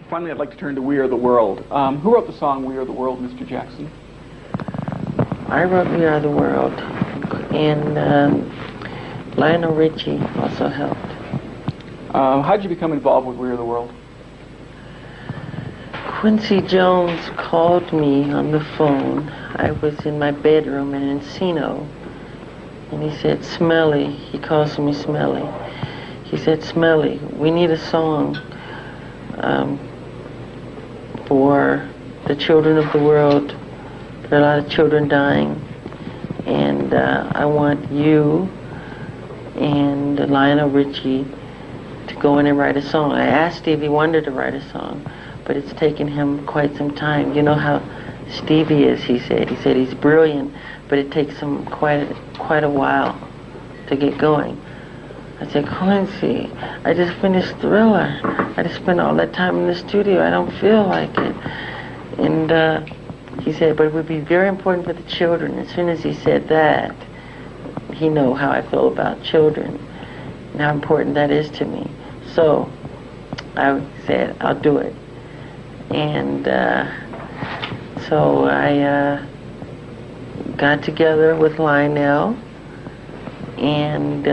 Finally, I'd like to turn to We Are the World. Who wrote the song We Are the World, Mr. Jackson? I wrote We Are the World, and Lionel Richie also helped. How did you become involved with We Are the World? Quincy Jones called me on the phone. I was in my bedroom in Encino, and he said, Smelly, he calls me Smelly. He said, Smelly, we need a song for the children of the world. There are a lot of children dying, and I want you and Lionel Richie to go in and write a song. I asked Stevie Wonder to write a song, but it's taken him quite some time. You know how Stevie is, he said. He said he's brilliant, but it takes him quite a while to get going. I said, Quincy, I just finished Thriller. I just spent all that time in the studio. I don't feel like it. And he said, but it would be very important for the children. As soon as he said that, he knew how I feel about children and how important that is to me. So I said, I'll do it. And so I got together with Lionel, and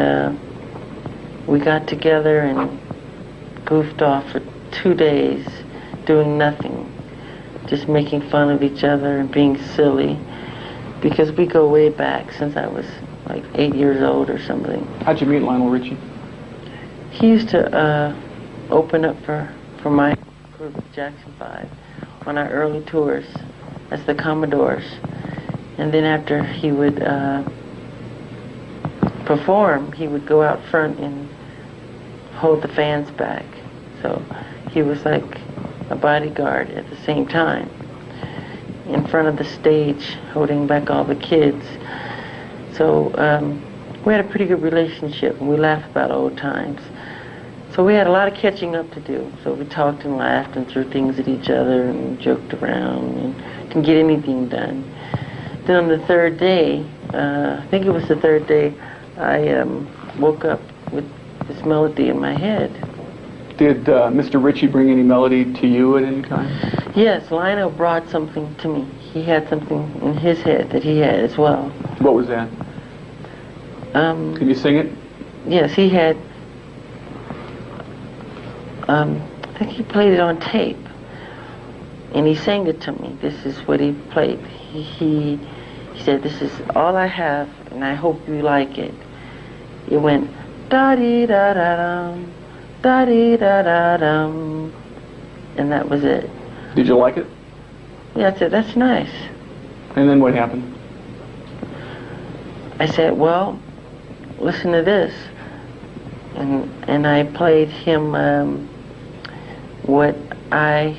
we got together and goofed off for 2 days doing nothing, just making fun of each other and being silly, because we go way back since I was like 8 years old or something. How'd you meet Lionel Richie? He used to open up for my group, Jackson 5, on our early tours as the Commodores. And then after he would perform, he would go out front and hold the fans back. So he was like a bodyguard at the same time, in front of the stage, holding back all the kids. So we had a pretty good relationship, and we laughed about old times. So we had a lot of catching up to do. So we talked and laughed and threw things at each other and joked around and didn't get anything done. Then on the third day, I think it was the third day, I woke up with this melody in my head. Did Mr. Richie bring any melody to you at any time? Yes, Lionel brought something to me. He had something in his head that he had as well. What was that? Can you sing it? Yes, he had. I think he played it on tape, and he sang it to me. This is what he played. He said, "This is all I have, and I hope you like it." It went da dee da da dum, da dee da da dum, and that was it. Did you like it? Yeah, I said, "That's nice." And then what happened? I said, "Well, listen to this," and I played him what I.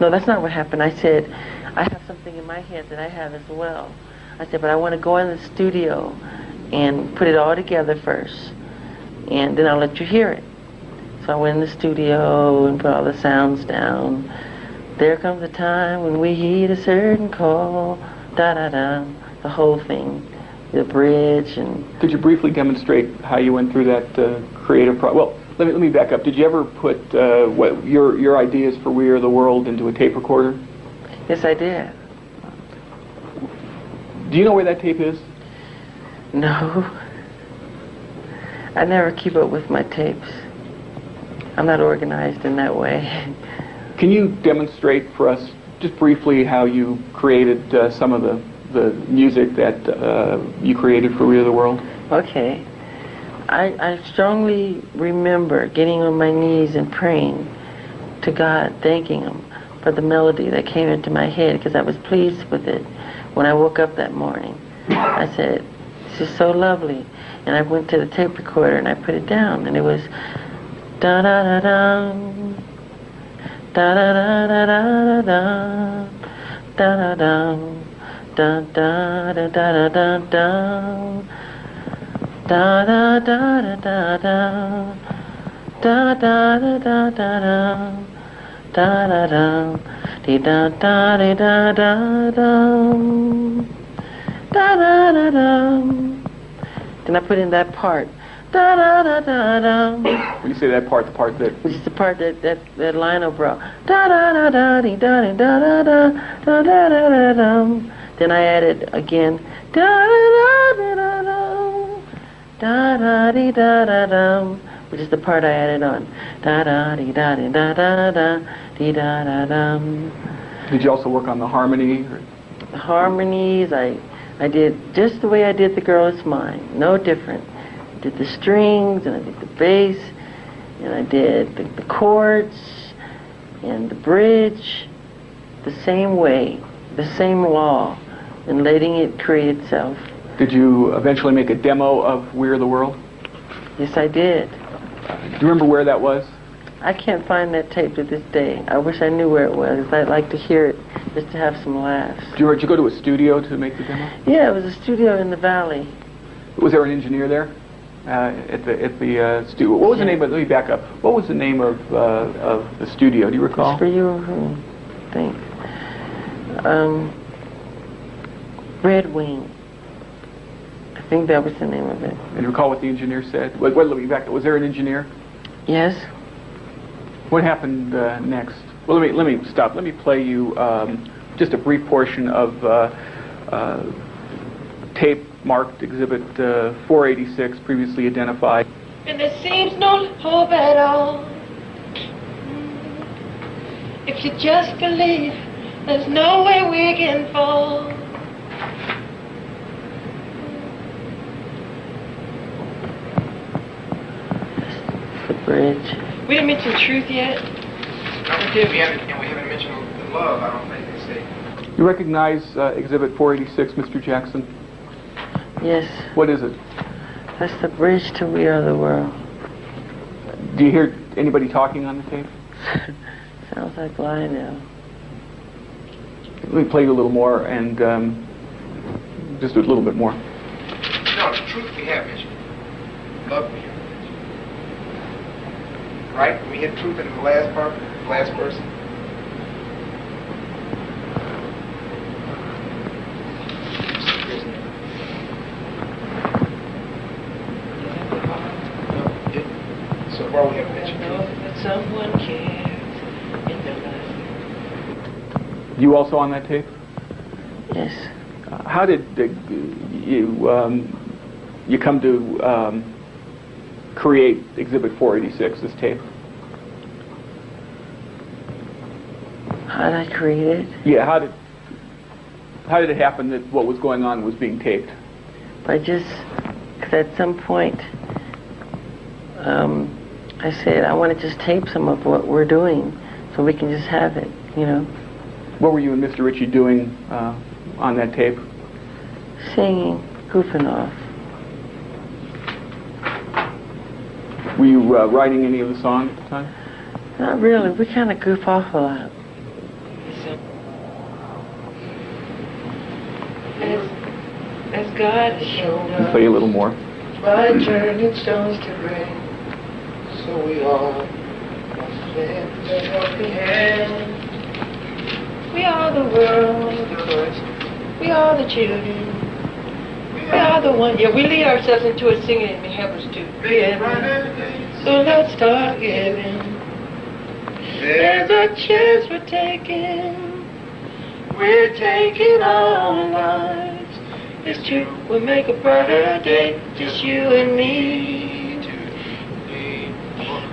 No, that's not what happened. I said, "I have something in my head that I have as well." I said, "But I want to go in the studio and put it all together first, and then I'll let you hear it." So I went in the studio and put all the sounds down. There comes a time when we heed a certain call, da-da-da, the whole thing, the bridge. And could you briefly demonstrate how you went through that creative process? Well, let me back up. Did you ever put what your ideas for We Are the World into a tape recorder? Yes, I did. Do you know where that tape is? No. I never keep up with my tapes. I'm not organized in that way. Can you demonstrate for us, just briefly, how you created some of the music that you created for We Are the World? Okay. I strongly remember getting on my knees and praying to God, thanking Him for the melody that came into my head, because I was pleased with it when I woke up that morning. I said, "This is so lovely." And I went to the tape recorder and I put it down, and it was da-da-da-dum, da-da-da-da-da-da-dum, da-da-dum, da-da-da-da-da-da-dum, da-da-da-da-da-dum, da-da-da-da-da-dum, da-da-dum, dee-da-da-dee-da-da-dum, da-da-da-dum. Then I put in that part, da da da da da. When you say that part, the part that... Which is the part that Lionel brought. Da da da da dee da dee da da da da da da da dum. Then I added again da da da da da da da dee da da dum, which is the part I added on. Da da dee da dee da da da dee da da dum. Did you also work on the harmony? The harmonies, I did just the way I did The Girl Is Mine, no different. I did the strings, and I did the bass, and I did the chords, and the bridge, the same way, the same law, and letting it create itself. Did you eventually make a demo of We're the World? Yes, I did. Do you remember where that was? I can't find that tape to this day. I wish I knew where it was. I'd like to hear it just to have some laughs. Did you go to a studio to make the demo? Yeah, it was a studio in the valley. Was there an engineer there at the studio? What was the name of? Let me back up. What was the name of the studio? Do you recall? It's for you, I think. Red Wing. I think that was the name of it. And you recall what the engineer said? Let me back up. Was there an engineer? Yes. What happened next? Well, let me stop. Let me play you just a brief portion of tape marked Exhibit 486, previously identified. And there seems no hope at all. If you just believe, there's no way we can fall. The bridge. We didn't mention truth yet. No, we haven't mentioned the love, I don't think they say. You recognize Exhibit 486, Mr. Jackson? Yes. What is it? That's the bridge to We Are the World. Do you hear anybody talking on the tape? Sounds like Lionel. Let me play you a little more and just a little bit more. No, the truth we have mentioned. Love we have mentioned. Right? We hit truth in the last part, last verse. So far we haven't mentioned Know truth. that someone cares in their life. You also on that tape? Yes. How did you come to create Exhibit 486, this tape? How did I create it? Yeah, how did it happen that what was going on was being taped? By just, because at some point, I said, I want to just tape some of what we're doing so we can just have it, you know. What were you and Mr. Ritchie doing on that tape? Singing, goofing off. Were you writing any of the songs at the time? Not really. We kind of goof off a lot. As God has shown I'll us, play you a little more. By turning stones to rain, so we all must lend a helping hand. we are the world, we are the children, we are the one. Yeah, we lead ourselves into it singing and it helps us to give. So let's start giving. There's a chance we're taking. We're taking our lives. It's true, we'll make a brighter day, just you and me.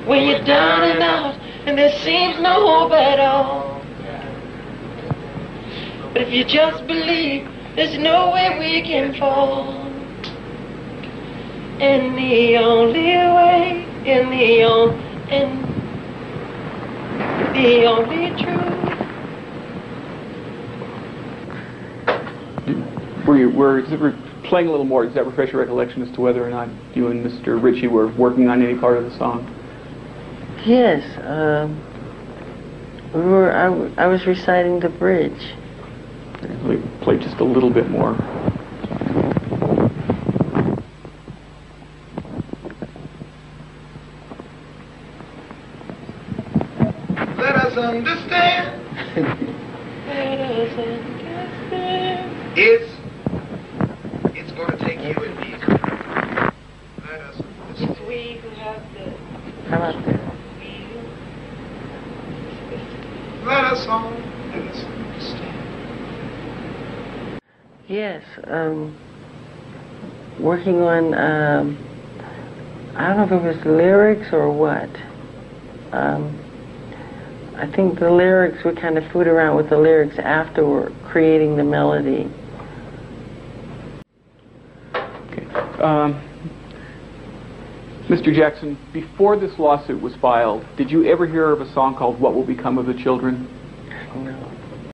When you're down and out, and there seems no hope at all. But if you just believe, there's no way we can fall. And the only way, and the only truth. We're playing a little more. Does that refresh your recollection as to whether or not you and Mr. Ritchie were working on any part of the song? Yes. I was reciting the bridge. Let me play just a little bit more. Let us understand. Let us understand. It's going to take you and me. Let us understand. How about that? Let us all understand. Yes, working on, I don't know if it was lyrics or what. I think the lyrics, we kind of fooled around with the lyrics after creating the melody. Okay. Mr. Jackson, before this lawsuit was filed, did you ever hear of a song called What Will Become of the Children? No.